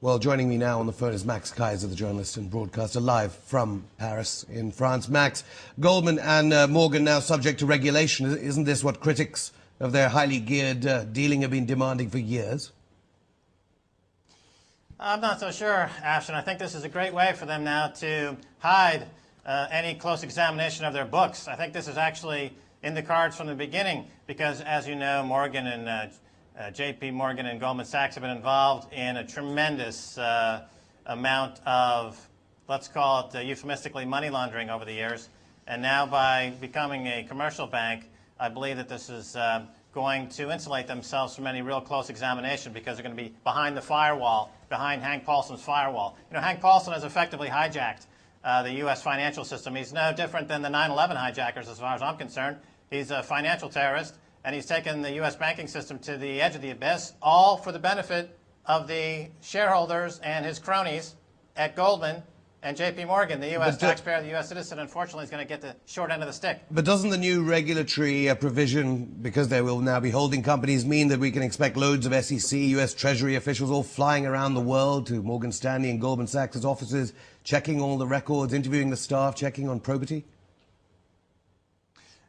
Well, joining me now on the phone is Max Kaiser, the journalist and broadcaster, live from Paris in France. Max, Goldman and Morgan now subject to regulation. Isn't this what critics of their highly geared dealing have been demanding for years? I'm not so sure, Ashton. I think this is a great way for them now to hide any close examination of their books. I think this is actually in the cards from the beginning because, as you know, Morgan and J.P. Morgan and Goldman Sachs have been involved in a tremendous amount of, let's call it euphemistically, money laundering over the years. And now by becoming a commercial bank, I believe that this is going to insulate themselves from any real close examination because they're going to be behind the firewall, behind Hank Paulson's firewall. You know, Hank Paulson has effectively hijacked the U.S. financial system. He's no different than the 9/11 hijackers as far as I'm concerned. He's a financial terrorist, and he's taken the U.S. banking system to the edge of the abyss, all for the benefit of the shareholders and his cronies at Goldman and J.P. Morgan. The U.S. taxpayer, the U.S. citizen, unfortunately, is going to get the short end of the stick. But doesn't the new regulatory provision, because they will now be holding companies, mean that we can expect loads of SEC, U.S. Treasury officials all flying around the world to Morgan Stanley and Goldman Sachs' offices, checking all the records, interviewing the staff, checking on probity?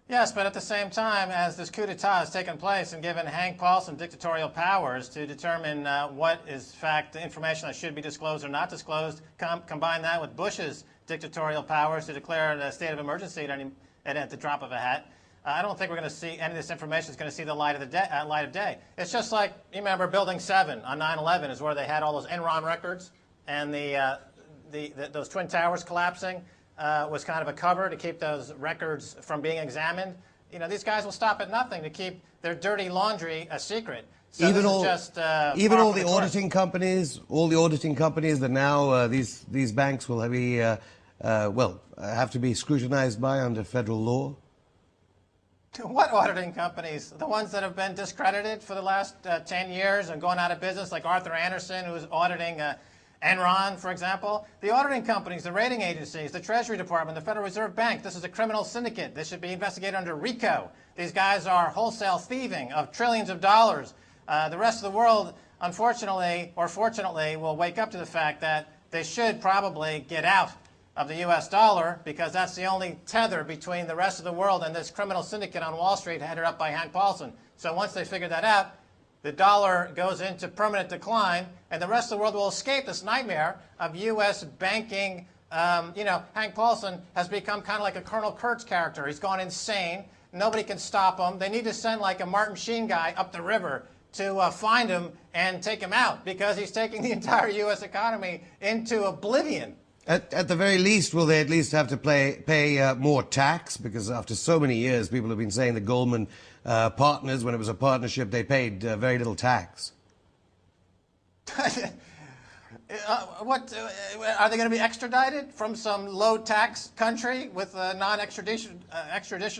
Yes, but at the same time, as this coup d'etat has taken place and given Hank Paulson dictatorial powers to determine what is, in fact, the information that should be disclosed or not disclosed, combine that with Bush's dictatorial powers to declare a state of emergency at the drop of a hat, I don't think we're going to see any of this information is going to see the light of day. It's just like, you remember Building 7 on 9/11 is where they had all those Enron records and those Twin Towers collapsing. Was kind of a cover to keep those records from being examined. You know, these guys will stop at nothing to keep their dirty laundry a secret. So even all the auditing companies, that now these banks will be have to be scrutinized by under federal law. What auditing companies? The ones that have been discredited for the last 10 years and going out of business, like Arthur Andersen, who's auditing Enron, for example. The auditing companies, the rating agencies, the Treasury Department, the Federal Reserve Bank. This is a criminal syndicate. This should be investigated under RICO. These guys are wholesale thieving of trillions of dollars. The rest of the world, unfortunately or fortunately, will wake up to the fact that they should probably get out of the U.S. dollar because that's the only tether between the rest of the world and this criminal syndicate on Wall Street headed up by Hank Paulson. So once they figure that out, the dollar goes into permanent decline, and the rest of the world will escape this nightmare of U.S. banking. Hank Paulson has become kind of like a Colonel Kurtz character. He's gone insane. Nobody can stop him. They need to send like a Martin Sheen guy up the river to find him and take him out because he's taking the entire U.S. economy into oblivion. At the very least, will they at least have to pay more tax? Because after so many years, people have been saying the Goldman partners, when it was a partnership, they paid very little tax. Are they going to be extradited from some low-tax country with a non-extradition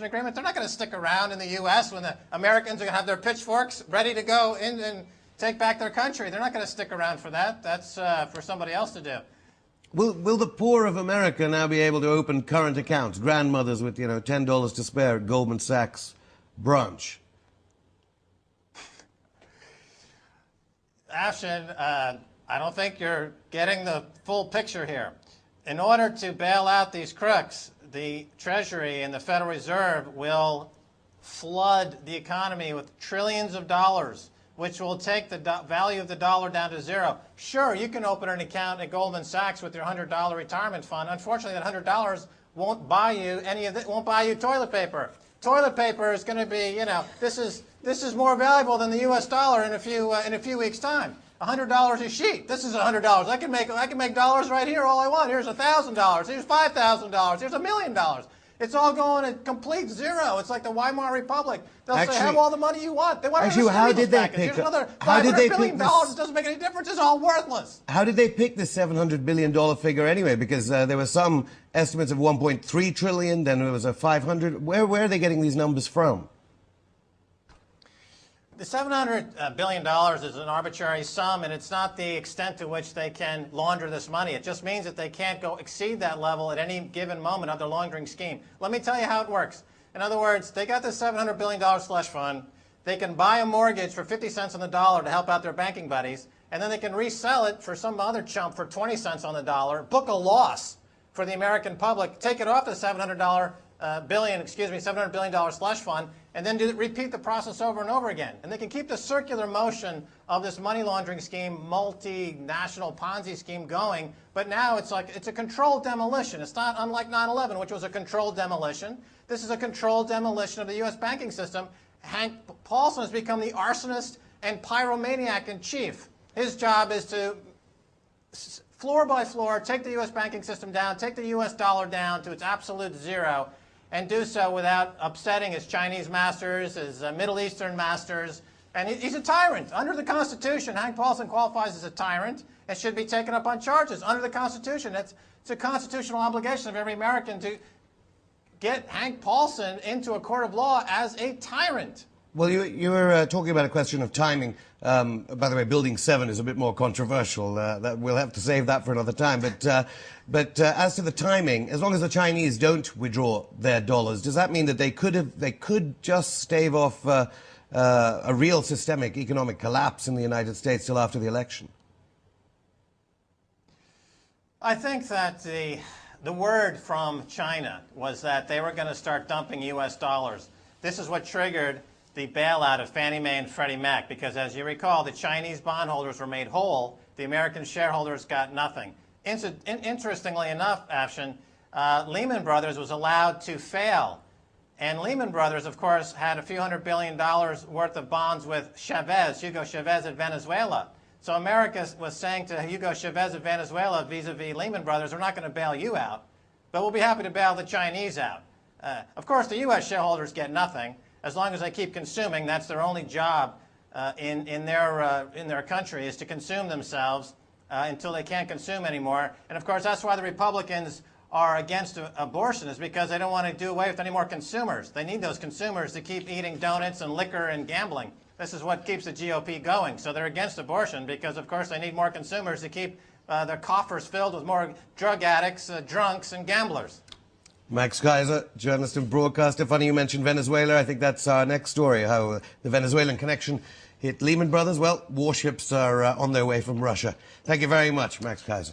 agreement? They're not going to stick around in the U.S. when the Americans are going to have their pitchforks ready to go in and take back their country. They're not going to stick around for that. That's for somebody else to do. Will the poor of America now be able to open current accounts? Grandmothers with, $10 to spare at Goldman Sachs branch. Ashton, I don't think you're getting the full picture here. In order to bail out these crooks, the Treasury and the Federal Reserve will flood the economy with trillions of dollars, which will take the value of the dollar down to zero. Sure, you can open an account at Goldman Sachs with your $100 retirement fund. Unfortunately, that $100 won't buy you won't buy you toilet paper. Toilet paper is going to be, this is more valuable than the U.S. dollar in a few weeks' time. $100 a sheet. This is $100. I can make dollars right here all I want. Here's $1,000. Here's $5,000. Here's $1 million. It's all going at complete zero. It's like the Weimar Republic. They'll say, have all the money you want. They want how did they pick Here's another $500 billion. It doesn't make any difference. It's all worthless. How did they pick the $700 billion figure anyway? Because there were some estimates of 1.3 trillion, then there was a 500. Where are they getting these numbers from? The $700 billion is an arbitrary sum, and it's not the extent to which they can launder this money. It just means that they can't go exceed that level at any given moment of their laundering scheme. Let me tell you how it works. In other words, they got this $700 billion slush fund. They can buy a mortgage for 50 cents on the dollar to help out their banking buddies. and then they can resell it for some other chump for 20 cents on the dollar, book a loss for the American public, take it off the $700 billion slush fund, and then repeat the process over and over again. And they can keep the circular motion of this money laundering scheme, multinational Ponzi scheme going, but now it's a controlled demolition. It's not unlike 9/11, which was a controlled demolition. This is a controlled demolition of the U.S. banking system. Hank Paulson has become the arsonist and pyromaniac in chief. His job is to, floor by floor, take the U.S. banking system down, take the U.S. dollar down to its absolute zero, and do so without upsetting his Chinese masters, his Middle Eastern masters. And he's a tyrant. Under the Constitution, Hank Paulson qualifies as a tyrant and should be taken up on charges. Under the Constitution, it's a constitutional obligation of every American to get Hank Paulson into a court of law as a tyrant. Well, you were talking about a question of timing. By the way, Building 7 is a bit more controversial. We'll have to save that for another time. But as to the timing, as long as the Chinese don't withdraw their dollars, does that mean that they could just stave off a real systemic economic collapse in the United States till after the election? I think that the word from China was that they were going to start dumping U.S. dollars. This is what triggered the bailout of Fannie Mae and Freddie Mac, because as you recall, the Chinese bondholders were made whole. The American shareholders got nothing. Interestingly enough, Afshin, Lehman Brothers was allowed to fail. And Lehman Brothers, of course, had a few $100 billion worth of bonds with Chavez, Hugo Chavez at Venezuela. So America was saying to Hugo Chavez of Venezuela vis-a-vis Lehman Brothers, we're not going to bail you out, but we'll be happy to bail the Chinese out. Of course, the U.S. shareholders get nothing. As long as they keep consuming, that's their only job in their country, is to consume themselves until they can't consume anymore. And of course, that's why the Republicans are against abortion, is because they don't want to do away with any more consumers. They need those consumers to keep eating donuts and liquor and gambling. This is what keeps the GOP going. So they're against abortion because, of course, they need more consumers to keep their coffers filled with more drug addicts, drunks, and gamblers. Max Kaiser, journalist and broadcaster. Funny you mentioned Venezuela. I think that's our next story, how the Venezuelan connection hit Lehman Brothers. Well, warships are on their way from Russia. Thank you very much, Max Kaiser.